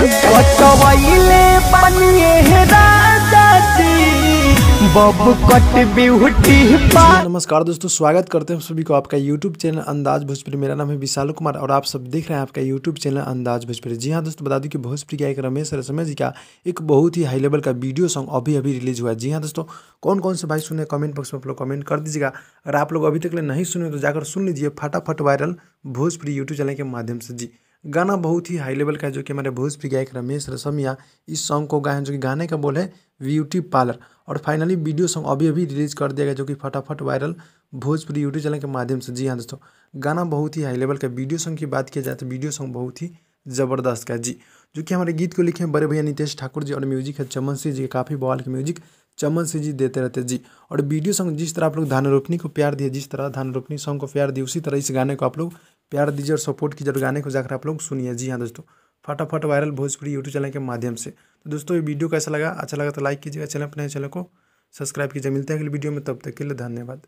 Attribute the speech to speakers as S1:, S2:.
S1: कटवैले बनिए राजा जी bob cut beauty पा।
S2: नमस्कार दोस्तों, स्वागत करते हैं सभी को आपका YouTube चैनल अंदाज भोजपुरी। मेरा नाम है विशाल कुमार और आप सब देख रहे हैं आपका YouTube चैनल अंदाज भोजपुरी। जी हाँ दोस्तों, बता दूं कि भोजपुरी का एक रमेश रसमेश जी का एक बहुत ही हाई लेवल का वीडियो सॉन्ग अभी रिलीज हुआ है। जी हाँ दोस्तों, कौन कौन से भाई सुने कमेंट बॉक्स में आप लोग कमेंट कर दीजिएगा। अगर आप लोग अभी तक नहीं सुने तो जाकर सुन लीजिए फटाफट वायरल भोजपुरी यूट्यूब चैनल के माध्यम से। जी, गाना बहुत ही हाई लेवल का है जो कि हमारे भोजपुरी गायक रमेश रसमिया इस सॉन्ग को गाए हैं, जो कि गाने का बोल है ब्यूटी पार्लर। और फाइनली वीडियो सॉन्ग अभी रिलीज कर दिया गया जो कि फटाफट वायरल भोजपुरी यूट्यूब चैनल के माध्यम से। जी हाँ दोस्तों, गाना बहुत ही हाई लेवल का। वीडियो सॉन्ग की बात किया जाए तो वीडियो सॉन्ग बहुत ही ज़बरदस्त का जी, जो कि हमारे गीत को लिखे हैं बड़े भैया नितेश ठाकुर जी और म्यूजिक है चमन सिंह जी। काफ़ी बवाल के म्यूजिक चमन सिंह जी देते रहते जी। और वीडियो सॉन्ग जिस तरह आप लोग धान रोपनी को प्यार दिए, जिस तरह धान रोपनी सॉन्ग को प्यार दिए, उसी तरह इस गाने को आप लोग प्यार दीजिए और सपोर्ट कीजिए और गाने को जाकर आप लोग सुनिए। जी हाँ दोस्तों, फटाफट वायरल भोजपुरी यूट्यूब चैनल के माध्यम से। तो दोस्तों, ये वीडियो कैसा लगा? अच्छा लगा तो लाइक कीजिएगा, चैनल अपने चैनल को सब्सक्राइब कीजिए। मिलते हैं अगली वीडियो में, तब तक के लिए धन्यवाद।